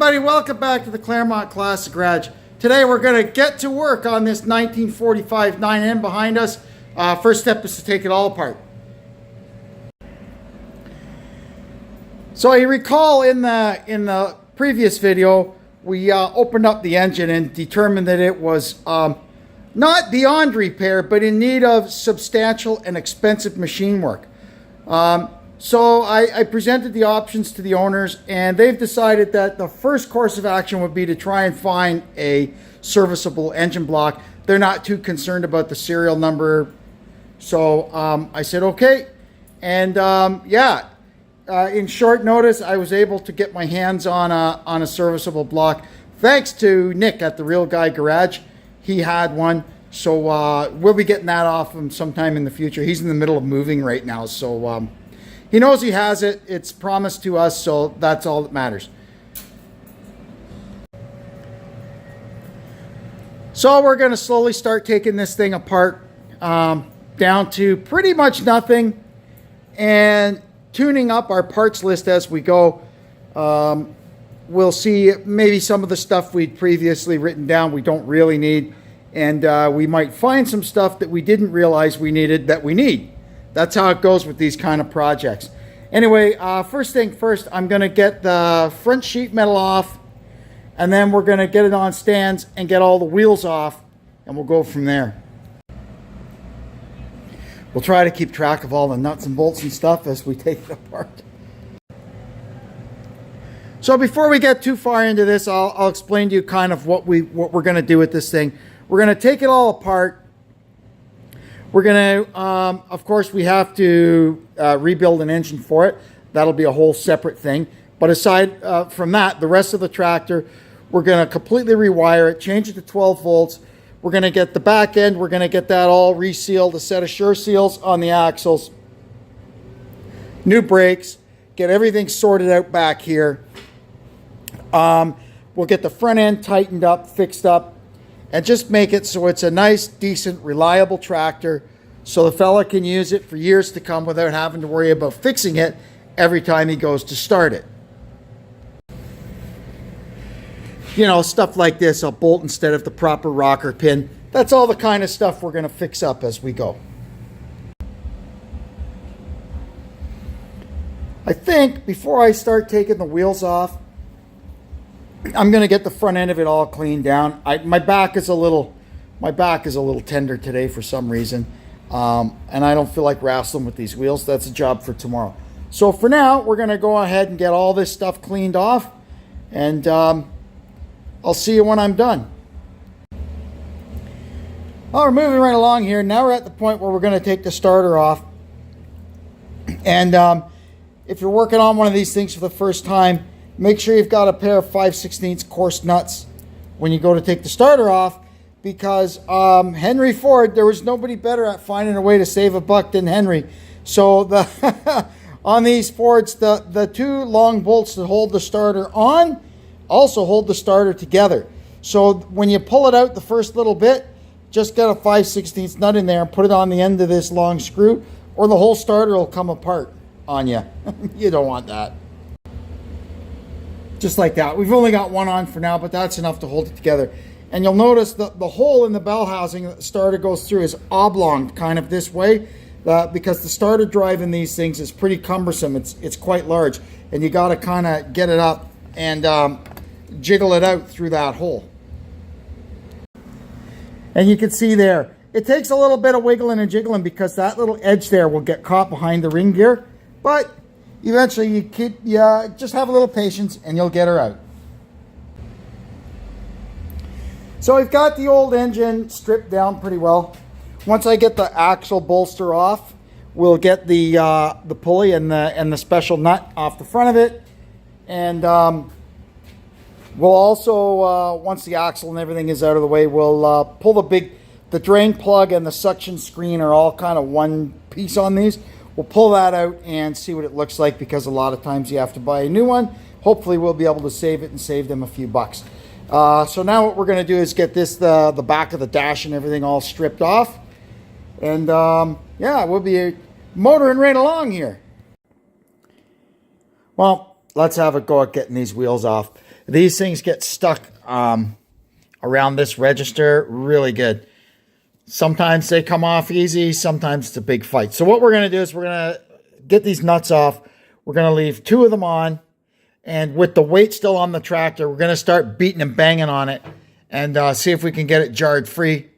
everybody, welcome back to the Claremont Classic Garage. Today we're going to get to work on this 1945 9N behind us. First step is to take it all apart. So you recall in the previous video, we opened up the engine and determined that it was not beyond repair, but in need of substantial and expensive machine work. So I presented the options to the owners, and they've decided that the first course of action would be to try and find a serviceable engine block. They're not too concerned about the serial number. So I said, okay. And in short notice, I was able to get my hands on a serviceable block. Thanks to Nick at the Real Guy Garage. He had one. So we'll be getting that off him sometime in the future. He's in the middle of moving right now. So he knows he has it. It's promised to us, so that's all that matters. So we're going to slowly start taking this thing apart down to pretty much nothing and tuning up our parts list as we go. We'll see maybe some of the stuff we'd previously written down we don't really need, and we might find some stuff that we didn't realize we needed that we need. That's how it goes with these kind of projects. Anyway, first thing first, I'm going to get the front sheet metal off, and then we're going to get it on stands and get all the wheels off, and we'll go from there. We'll try to keep track of all the nuts and bolts and stuff as we take it apart. So before we get too far into this, I'll explain to you kind of what we're going to do with this thing. We're going to take it all apart. We're going to, of course, we have to rebuild an engine for it. That'll be a whole separate thing. But aside from that, the rest of the tractor, we're going to completely rewire it, change it to 12 volts. We're going to get the back end. We're going to get that all resealed, a set of sure seals on the axles, new brakes, get everything sorted out back here. We'll get the front end tightened up, fixed up, and just make it so it's a nice, decent, reliable tractor so the fella can use it for years to come without having to worry about fixing it every time he goes to start it. You know, stuff like this, a bolt instead of the proper rocker pin. That's all the kind of stuff we're going to fix up as we go. I think before I start taking the wheels off, I'm going to get the front end of it all cleaned down. My back is a little tender today for some reason, and I don't feel like wrestling with these wheels. That's a job for tomorrow. So for now, we're going to go ahead and get all this stuff cleaned off, and I'll see you when I'm done. Well, we're moving right along here. Now we're at the point where we're going to take the starter off, and if you're working on one of these things for the first time, make sure you've got a pair of 5/16 coarse nuts when you go to take the starter off, because Henry Ford, there was nobody better at finding a way to save a buck than Henry. So on these Fords, the two long bolts that hold the starter on also hold the starter together. So when you pull it out the first little bit, just get a 5/16 nut in there and put it on the end of this long screw, or the whole starter will come apart on you. You don't want that. Just like that. We've only got one on for now, but that's enough to hold it together. And you'll notice that the hole in the bell housing that the starter goes through is oblong, kind of this way, because the starter drive in these things is pretty cumbersome. It's quite large, and you got to kind of get it up and jiggle it out through that hole. And you can see there, it takes a little bit of wiggling and jiggling because that little edge there will get caught behind the ring gear, but eventually you just have a little patience and you'll get her out. So we've got the old engine stripped down pretty well. Once I get the axle bolster off, we'll get the pulley and the special nut off the front of it, and we'll also once the axle and everything is out of the way, we'll pull the drain plug and the suction screen are all kind of one piece on these. We'll pull that out and see what it looks like, because a lot of times you have to buy a new one. Hopefully we'll be able to save it and save them a few bucks. So now what we're going to do is get this, the back of the dash and everything all stripped off. And yeah, we'll be motoring right along here. Well, let's have a go at getting these wheels off. These things get stuck around this register really good. Sometimes they come off easy. Sometimes it's a big fight. So what we're going to do is we're going to get these nuts off. We're going to leave 2 of them on. And with the weight still on the tractor, we're going to start beating and banging on it and see if we can get it jarred free.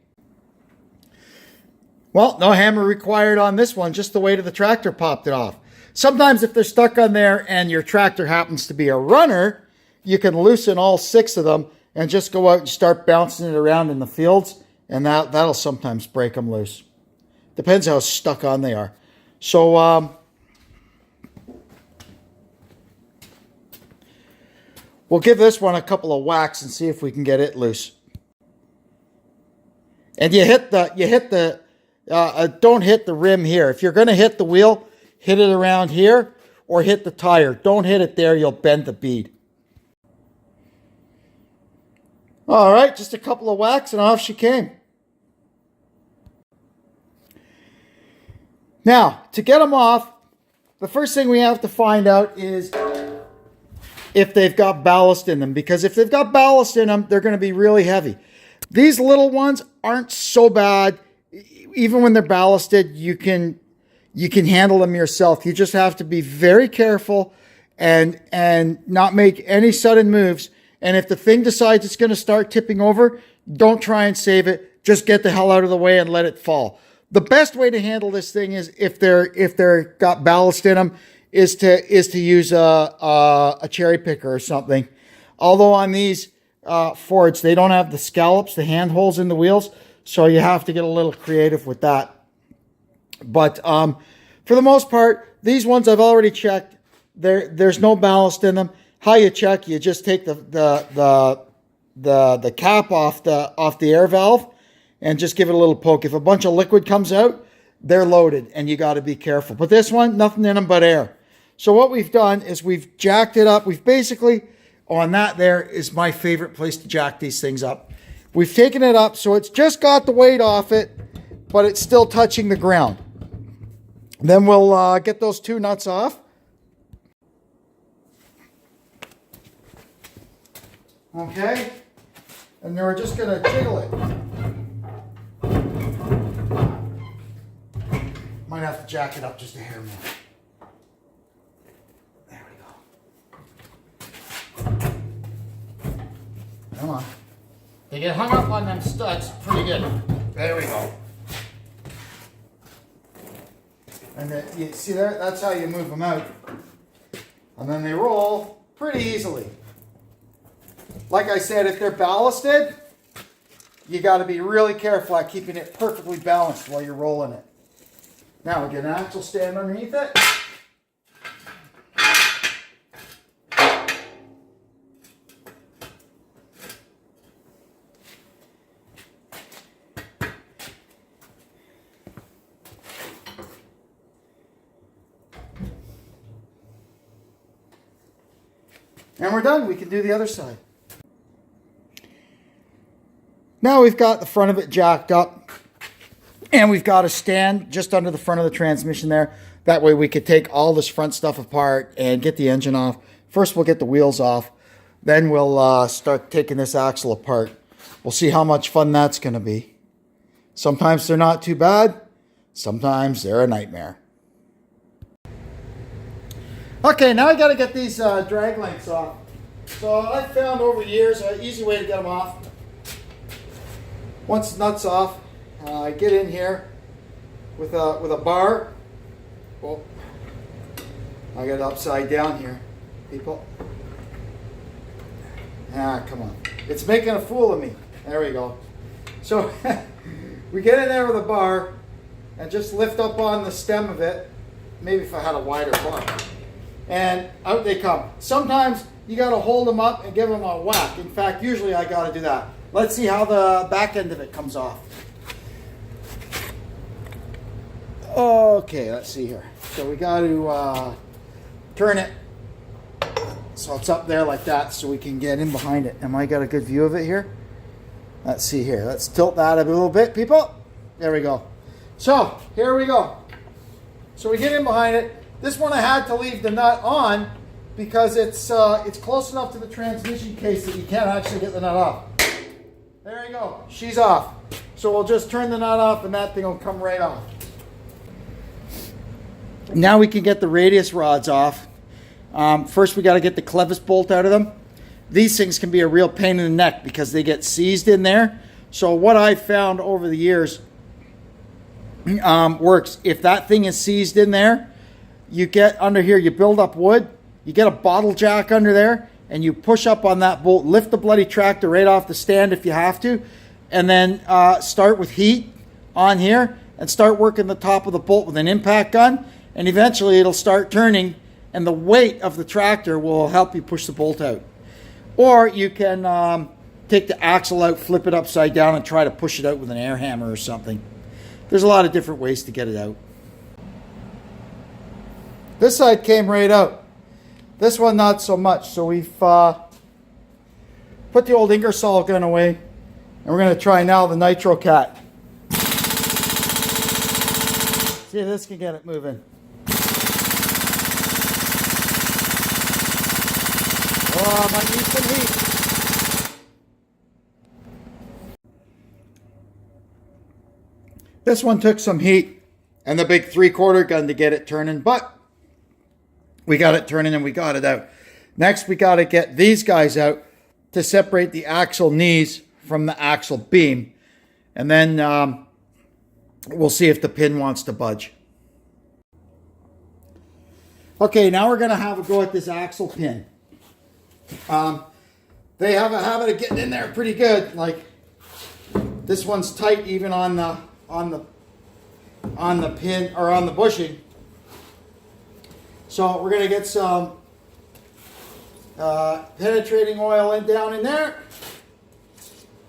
Well, no hammer required on this one. Just the weight of the tractor popped it off. Sometimes if they're stuck on there and your tractor happens to be a runner, you can loosen all 6 of them and just go out and start bouncing it around in the fields. And that'll sometimes break them loose. Depends how stuck on they are. So we'll give this one a couple of whacks and see if we can get it loose. And don't hit the rim here. If you're going to hit the wheel, hit it around here or hit the tire. Don't hit it there. You'll bend the bead. All right, just a couple of whacks and off she came. Now, to get them off, the first thing we have to find out is if they've got ballast in them. Because if they've got ballast in them, they're going to be really heavy. These little ones aren't so bad. Even when they're ballasted, you can handle them yourself. You just have to be very careful and not make any sudden moves. And if the thing decides it's going to start tipping over, don't try and save it. Just get the hell out of the way and let it fall. The best way to handle this thing is if they're got ballast in them is to use a cherry picker or something. Although on these Fords, they don't have the scallops, the hand holes in the wheels, so you have to get a little creative with that. But for the most part, these ones I've already checked. There's no ballast in them. How you check? You just take the cap off the air valve and just give it a little poke. If a bunch of liquid comes out, they're loaded and you got to be careful. But this one, nothing in them but air. So what we've done is we've jacked it up. We've basically, on that there is my favorite place to jack these things up. We've taken it up so it's just got the weight off it, but it's still touching the ground. Then we'll get those 2 nuts off. Okay, and then we're just going to jiggle it. Might have to jack it up just a hair more. There we go. Come on. They get hung up on them studs pretty good. There we go. And then, you see there? That's how you move them out. And then they roll pretty easily. Like I said, if they're ballasted, you got to be really careful at keeping it perfectly balanced while you're rolling it. Now we get an axle stand underneath it. And we're done. We can do the other side. Now we've got the front of it jacked up and we've got a stand just under the front of the transmission there. That way we could take all this front stuff apart and get the engine off. First we'll get the wheels off. Then we'll start taking this axle apart. We'll see how much fun that's going to be. Sometimes they're not too bad. Sometimes they're a nightmare. Okay, now I got to get these drag links off. So I've found over years an easy way to get them off. Once the nut's off, I get in here with a bar. Oh, I got it upside down here, people. Ah, come on. It's making a fool of me. There we go. So we get in there with a bar and just lift up on the stem of it. Maybe if I had a wider bar. And out they come. Sometimes you got to hold them up and give them a whack. In fact, usually I got to do that. Let's see how the back end of it comes off. Okay, let's see here. So we got to turn it so it's up there like that so we can get in behind it. Am I got a good view of it here? Let's see here. Let's tilt that up a little bit, people. There we go. So here we go. So we get in behind it. This one I had to leave the nut on because it's close enough to the transmission case that you can't actually get the nut off. There you go. She's off. So we'll just turn the nut off and that thing will come right off. Now we can get the radius rods off. First we got to get the clevis bolt out of them. These things can be a real pain in the neck because they get seized in there. So what I've found over the years works. If that thing is seized in there, you get under here, you build up wood, you get a bottle jack under there, and you push up on that bolt, lift the bloody tractor right off the stand if you have to, and then start with heat on here and start working the top of the bolt with an impact gun, and eventually it'll start turning and the weight of the tractor will help you push the bolt out. Or you can take the axle out, flip it upside down, and try to push it out with an air hammer or something. There's a lot of different ways to get it out. This side came right out. This one not so much. So we've put the old Ingersoll gun away, and we're going to try now the Nitro Cat. See if this can get it moving. Oh, might need some heat. This one took some heat and the big 3/4 gun to get it turning, but we got it turning and we got it out. Next, we got to get these guys out to separate the axle knees from the axle beam. And then we'll see if the pin wants to budge. Okay, now we're going to have a go at this axle pin. They have a habit of getting in there pretty good. Like this one's tight even on the pin or on the bushing. So we're going to get some penetrating oil down in there.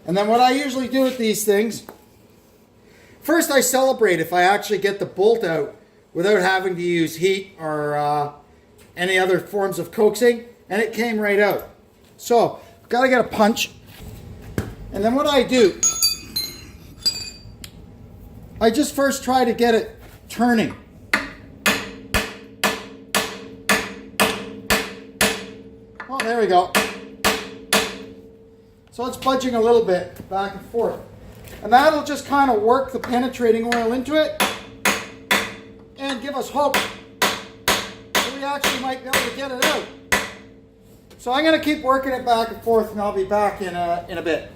And then what I usually do with these things, first I celebrate if I actually get the bolt out without having to use heat or any other forms of coaxing, and it came right out. So got to get a punch. And then what I do, I just first try to get it turning. Oh, there we go. So it's budging a little bit back and forth. And that'll just kind of work the penetrating oil into it and give us hope that we actually might be able to get it out. So I'm going to keep working it back and forth, and I'll be back in a bit.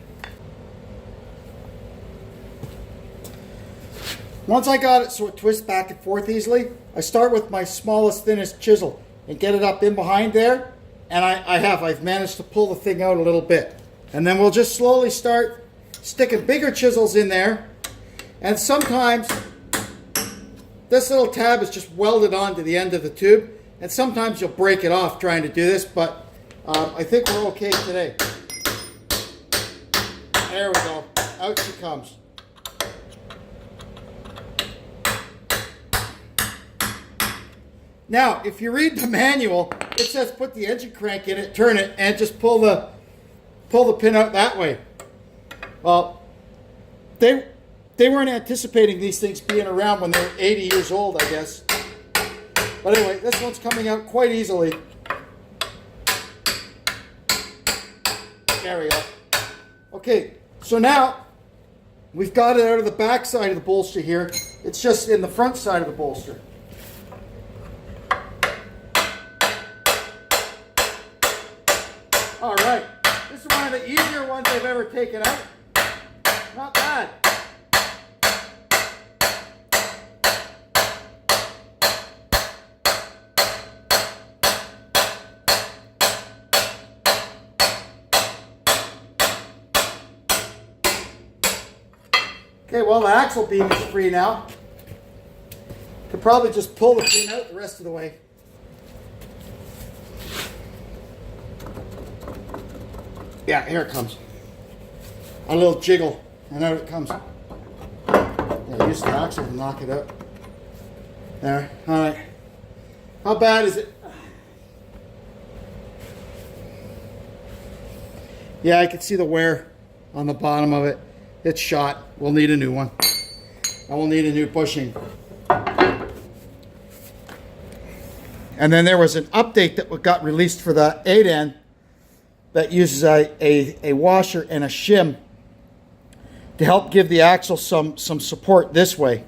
Once I got it so it twists back and forth easily, I start with my smallest, thinnest chisel and get it up in behind there. And I've managed to pull the thing out a little bit. And then we'll just slowly start sticking bigger chisels in there. And sometimes this little tab is just welded onto the end of the tube. And sometimes you'll break it off trying to do this, but I think we're okay today. There we go. Out she comes. Now, if you read the manual, it says put the engine crank in it, turn it, and just pull the pin out that way. Well, they weren't anticipating these things being around when they were 80 years old, I guess. But anyway, this one's coming out quite easily. There we go. Okay, so now we've got it out of the back side of the bolster here. It's just in the front side of the bolster. All right, this is one of the easier ones I've ever taken out. Not bad. Okay, well, the axle beam is free now. Could probably just pull the pin out the rest of the way. Yeah, here it comes. A little jiggle, and out it comes. Yeah, use the axle to knock it out. There, all right. How bad is it? Yeah, I can see the wear on the bottom of it. It's shot. We'll need a new one. I will need a new bushing. And then there was an update that got released for the 8N that uses a washer and a shim to help give the axle some support this way.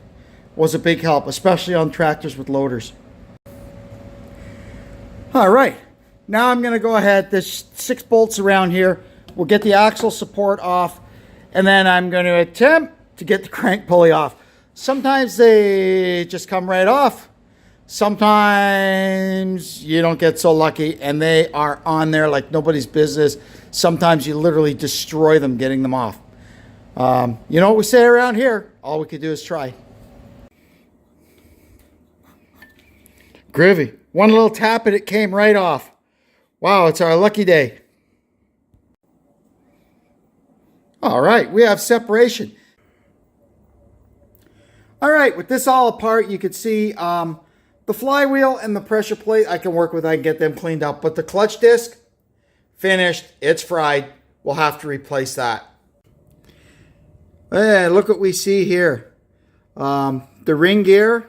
Was a big help, especially on tractors with loaders. All right, now I'm going to go ahead. There's 6 bolts around here. We'll get the axle support off, and then I'm going to attempt to get the crank pulley off. Sometimes they just come right off. Sometimes you don't get so lucky and they are on there like nobody's business. Sometimes you literally destroy them getting them off. You know what we say around here? All we could do is try. Groovy. One little tap and it came right off. Wow, it's our lucky day. All right, we have separation. All right, with this all apart, you can see the flywheel and the pressure plate I can work with. I can get them cleaned up. But the clutch disc, finished. It's fried. We'll have to replace that. Hey, look what we see here. The ring gear,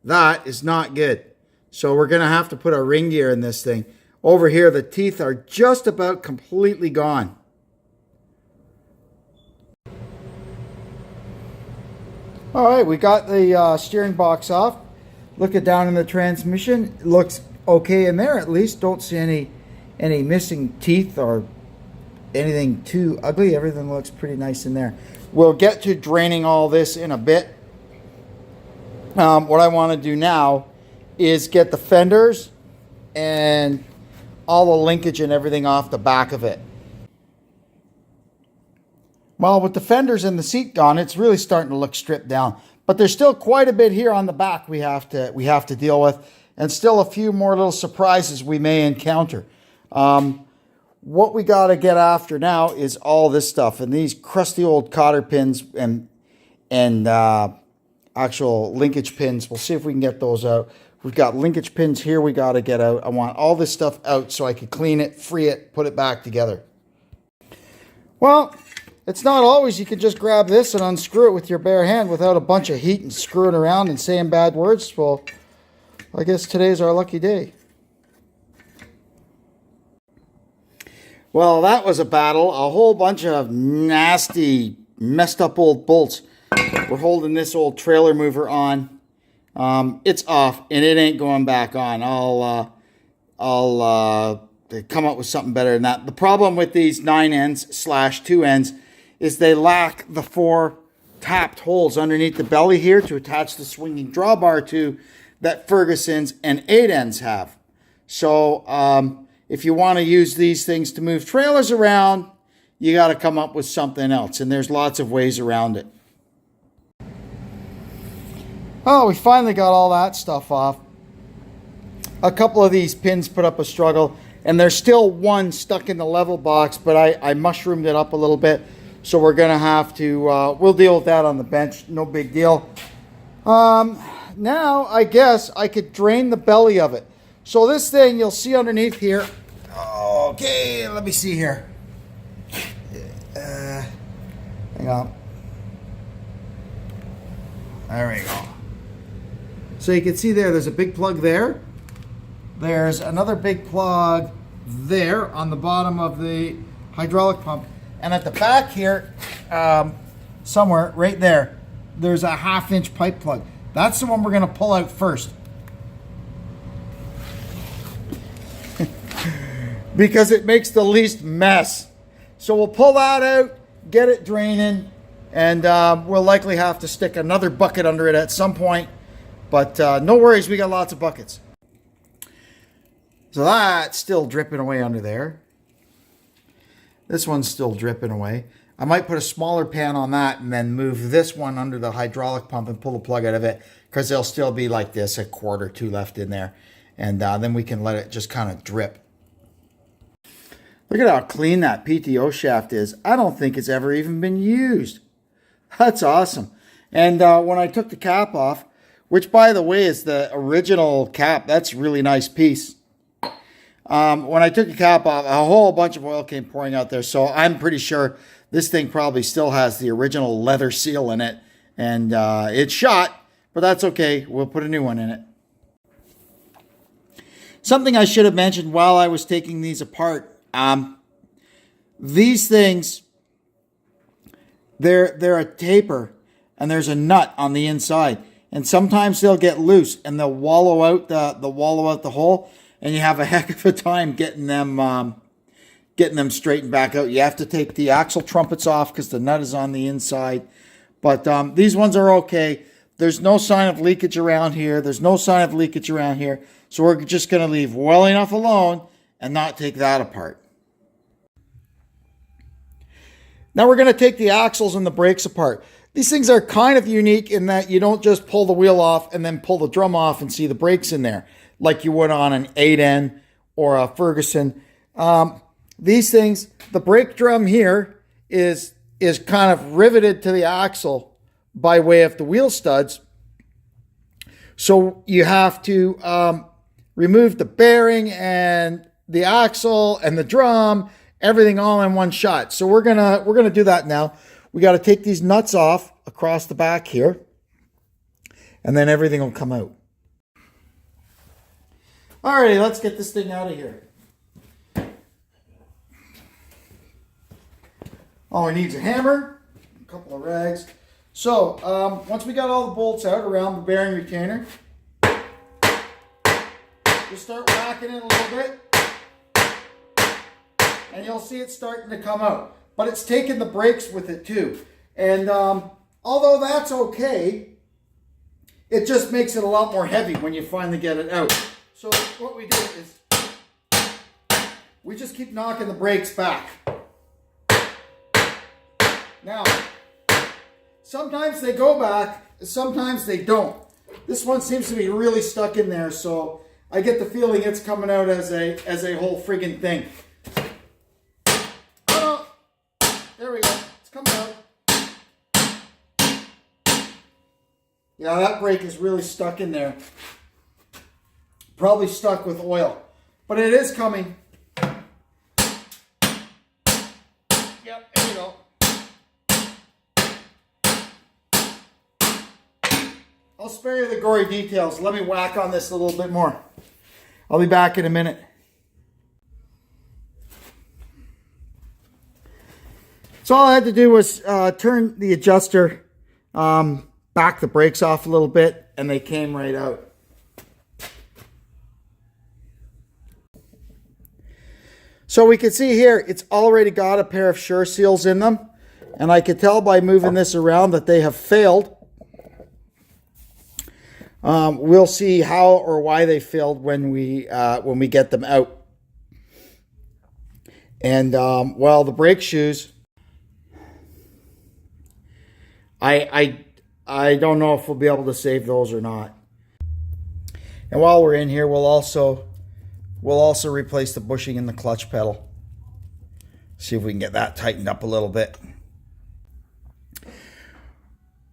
that is not good. So we're going to have to put a ring gear in this thing. Over here, the teeth are just about completely gone. All right, we got the steering box off. Looking down in the transmission, it looks okay in there at least. Don't see any missing teeth or anything too ugly. Everything looks pretty nice in there. We'll get to draining all this in a bit. What I want to do now is get the fenders and all the linkage and everything off the back of it. Well, with the fenders and the seat gone, it's really starting to look stripped down. But there's still quite a bit here on the back we have to deal with, and still a few more little surprises we may encounter. What we got to get after now is all this stuff, and these crusty old cotter pins and actual linkage pins. We'll see if we can get those out. We've got linkage pins here we got to get out. I want all this stuff out so I can clean it, free it, put it back together. Well, it's not always you can just grab this and unscrew it with your bare hand without a bunch of heat and screwing around and saying bad words. Well, I guess today's our lucky day. Well, that was a battle. A whole bunch of nasty, messed up old bolts. We're holding this old trailer mover on. It's off and it ain't going back on. I'll come up with something better than that. The problem with these 9Ns/2Ns is they lack the 4 tapped holes underneath the belly here to attach the swinging drawbar to that Ferguson's and 8Ns have. So if you want to use these things to move trailers around, you got to come up with something else, and there's lots of ways around it. Oh, we finally got all that stuff off. A couple of these pins put up a struggle, and there's still one stuck in the level box, but I mushroomed it up a little bit. So we're going to have to, we'll deal with that on the bench. No big deal. Now, I guess I could drain the belly of it. So this thing, you'll see underneath here. Okay, let me see here. Hang on. There we go. So you can see there's a big plug there. There's another big plug there on the bottom of the hydraulic pump. And at the back here, somewhere right there, there's a 1/2-inch pipe plug. That's the one we're going to pull out first. Because it makes the least mess. So we'll pull that out, get it draining, and we'll likely have to stick another bucket under it at some point. But no worries, we got lots of buckets. So that's still dripping away under there. This one's still dripping away. I might put a smaller pan on that and then move this one under the hydraulic pump and pull the plug out of it, because there'll still be like this, a quart or 2 left in there. And then we can let it just kind of drip. Look at how clean that PTO shaft is. I don't think it's ever even been used. That's awesome. And when I took the cap off, which by the way is the original cap, that's a really nice piece. When I took the cap off, a whole bunch of oil came pouring out there. So I'm pretty sure this thing probably still has the original leather seal in it. And it's shot, but that's okay. We'll put a new one in it. something I should have mentioned while I was taking these apart. These things, they're a taper, and there's a nut on the inside, and sometimes they'll get loose and they'll wallow out the hole, and you have a heck of a time getting them straightened back out. You have to take the axle trumpets off because the nut is on the inside. But these ones are okay. There's no sign of leakage around here. So we're just going to leave well enough alone and not take that apart. Now we're going to take the axles and the brakes apart. These things are kind of unique in that you don't just pull the wheel off and then pull the drum off and see the brakes in there like you would on an 8N or a Ferguson. These things, the brake drum here is kind of riveted to the axle by way of the wheel studs. So you have to remove the bearing and the axle and the drum, everything all in one shot. So we're gonna do that now. We got to take these nuts off across the back here, and then everything will come out. Alrighty, let's get this thing out of here. All it needs a hammer, a couple of rags. So once we got all the bolts out around the bearing retainer, just start whacking it a little bit, and you'll see it starting to come out. But it's taking the brakes with it too. And although that's okay, it just makes it a lot more heavy when you finally get it out. So what we do is we just keep knocking the brakes back. Now, sometimes they go back, sometimes they don't. This one seems to be really stuck in there, so I get the feeling it's coming out as a whole friggin' thing. Oh, there we go. It's coming out. Yeah, that brake is really stuck in there. Probably stuck with oil, but it is coming. Yep, there you go. I'll spare you the gory details. Let me whack on this a little bit more. I'll be back in a minute. So all I had to do was turn the adjuster, back the brakes off a little bit, and they came right out. So we can see here, it's already got a pair of Sure Seals in them. And I can tell by moving this around that they have failed. We'll see how or why they failed when we get them out. And well, the brake shoes, I don't know if we'll be able to save those or not. And while we're in here, we'll also replace the bushing in the clutch pedal. See if we can get that tightened up a little bit.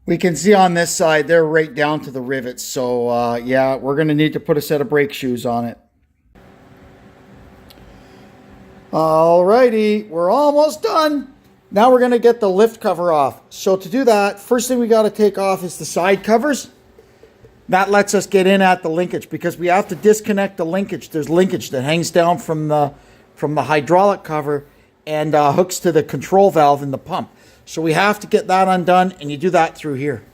We can see on this side, they're right down to the rivets. So yeah, we're going to need to put a set of brake shoes on it. Alrighty, we're almost done. Now we're going to get the lift cover off. So to do that, first thing we got to take off is the side covers. That lets us get in at the linkage because we have to disconnect the linkage. There's linkage that hangs down from the hydraulic cover and hooks to the control valve in the pump. So we have to get that undone, and you do that through here.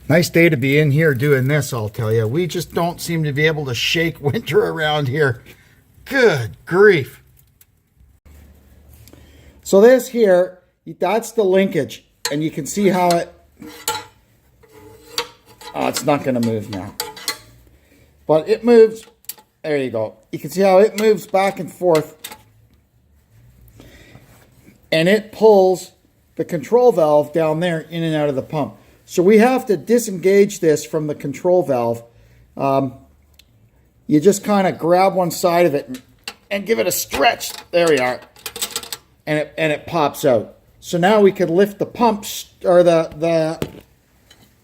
Nice day to be in here doing this, I'll tell you. We just don't seem to be able to shake winter around here. Good grief. So this here, that's the linkage, and you can see how it... Oh, it's not going to move now. But it moves. There you go. You can see how it moves back and forth. And it pulls the control valve down there in and out of the pump. So we have to disengage this from the control valve. You just kind of grab one side of it and give it a stretch. There we are. And it pops out. So now we can lift the pump, or the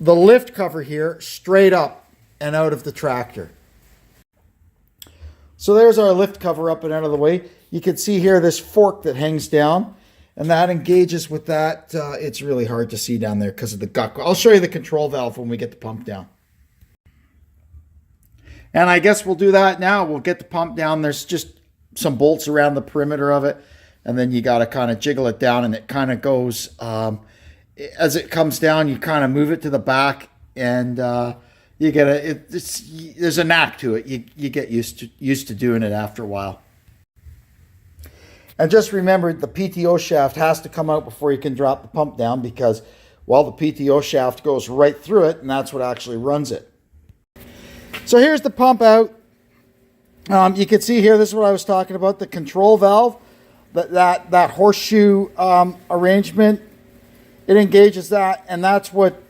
lift cover here, straight up and out of the tractor. So there's our lift cover up and out of the way. You can see here this fork that hangs down, and that engages with that. It's really hard to see down there because of the gut. I'll show you the control valve when we get the pump down. And I guess we'll do that now. We'll get the pump down. There's just some bolts around the perimeter of it. And then you got to kind of jiggle it down, and it kind of goes, as it comes down, you kind of move it to the back, and you get there's a knack to it. You get used to doing it after a while. And just remember, the PTO shaft has to come out before you can drop the pump down, because, well, the PTO shaft goes right through it, and that's what actually runs it. So here's the pump out. You can see here, this is what I was talking about, the control valve, that horseshoe arrangement. It engages that, and that's what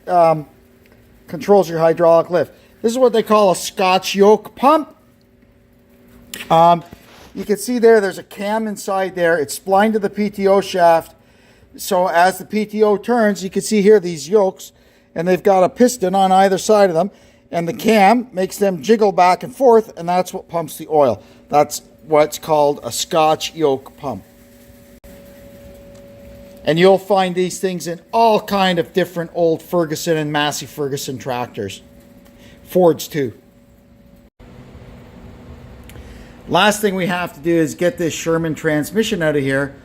controls your hydraulic lift. This is what they call a Scotch yoke pump. You can see there's a cam inside there. It's splined to the PTO shaft. So as the PTO turns, you can see here these yokes, and they've got a piston on either side of them, and the cam makes them jiggle back and forth, and that's what pumps the oil. That's what's called a Scotch yoke pump. And you'll find these things in all kind of different old Ferguson and Massey Ferguson tractors. Fords too. Last thing we have to do is get this Sherman transmission out of here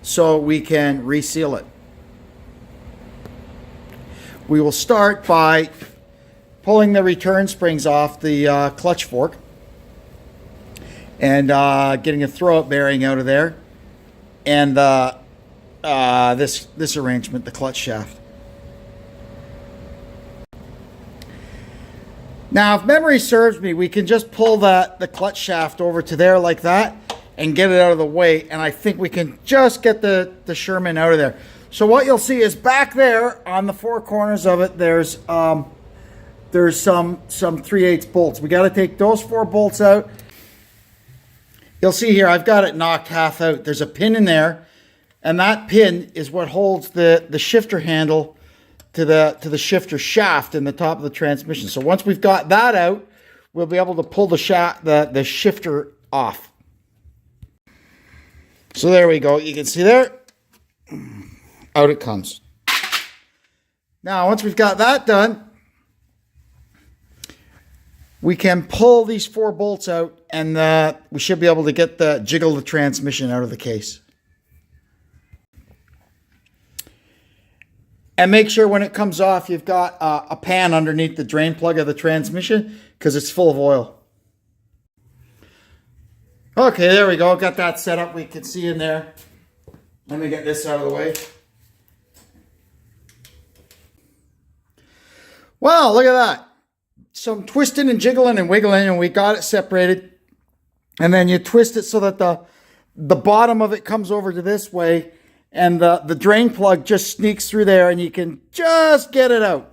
so we can reseal it. We will start by pulling the return springs off the clutch fork and getting a throwout bearing out of there, and this arrangement, the clutch shaft. Now, if memory serves me, we can just pull the clutch shaft over to there like that and get it out of the way, and I think we can just get the Sherman out of there. So what you'll see is back there on the four corners of it, there's some 3/8 bolts. We got to take those 4 bolts out. You'll see here, I've got it knocked half out. There's a pin in there, and that pin is what holds the shifter handle to the shifter shaft in the top of the transmission. So once we've got that out, we'll be able to pull the shifter off. So there we go. You can see there, out it comes. Now, once we've got that done, we can pull these 4 bolts out, and we should be able to jiggle the transmission out of the case. And make sure when it comes off, you've got a pan underneath the drain plug of the transmission, because it's full of oil. Okay, there we go. Got that set up. We can see in there. Let me get this out of the way. Wow, look at that. Some twisting and jiggling and wiggling, and we got it separated. And then you twist it so that the bottom of it comes over to this way, and the drain plug just sneaks through there, and you can just get it out.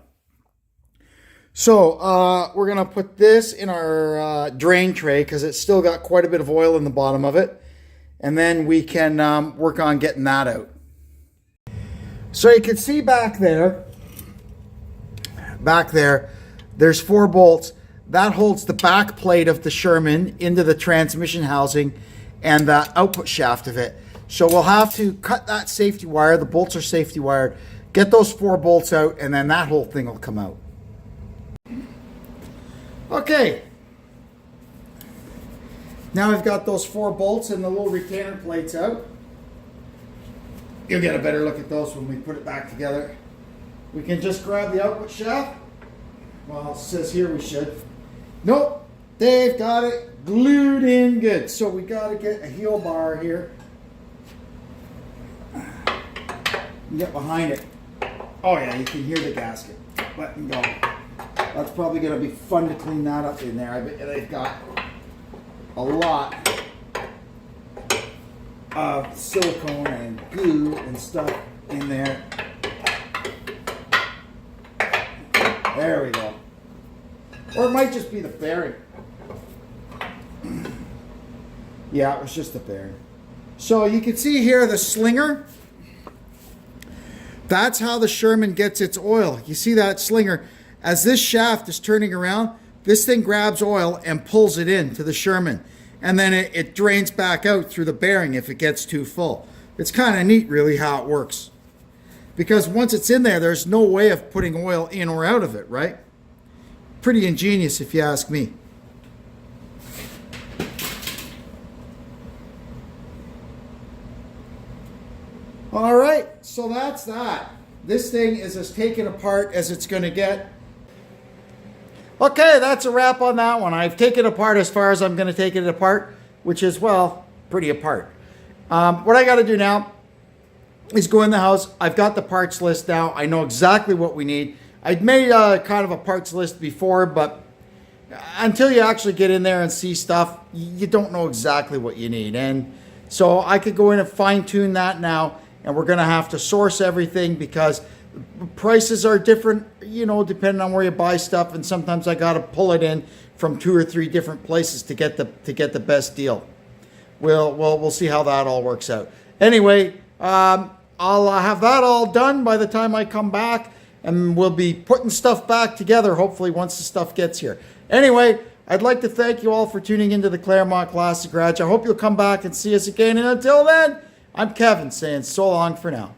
So we're going to put this in our drain tray, because it's still got quite a bit of oil in the bottom of it. And then we can work on getting that out. So you can see back there, there's 4 bolts. That holds the back plate of the Sherman into the transmission housing and the output shaft of it. So we'll have to cut that safety wire. The bolts are safety wired. Get those 4 bolts out, and then that whole thing will come out. Okay. Now we've got those 4 bolts and the little retainer plates out. You'll get a better look at those when we put it back together. We can just grab the output shaft. Well, it says here we should. Nope, they've got it glued in good. So we got to get a heel bar here. Get behind it. Oh yeah, you can hear the gasket. Let me go. That's probably going to be fun to clean that up in there. I bet they've got a lot of silicone and glue and stuff in there. There we go. Or it might just be the bearing. Yeah, it was just the bearing. So you can see here the slinger. That's how the Sherman gets its oil. You see that slinger? As this shaft is turning around, this thing grabs oil and pulls it into the Sherman. And then it drains back out through the bearing if it gets too full. It's kind of neat, really, how it works. Because once it's in there, there's no way of putting oil in or out of it, right? Pretty ingenious, if you ask me. All right, so that's that. This thing is as taken apart as it's going to get. Okay, that's a wrap on that one. I've taken it apart as far as I'm going to take it apart, which is, well, pretty apart. What I got to do now is go in the house. I've got the parts list now. I know exactly what we need. I'd made kind of a parts list before, but until you actually get in there and see stuff, you don't know exactly what you need. And so I could go in and fine tune that now, and we're going to have to source everything because prices are different, you know, depending on where you buy stuff. And sometimes I got to pull it in from 2 or 3 different places to get the best deal. We'll see how that all works out. Anyway, I'll have that all done by the time I come back, and we'll be putting stuff back together, hopefully, once the stuff gets here. Anyway, I'd like to thank you all for tuning into the Claremont Classic Garage. I hope you'll come back and see us again. And until then, I'm Kevin saying so long for now.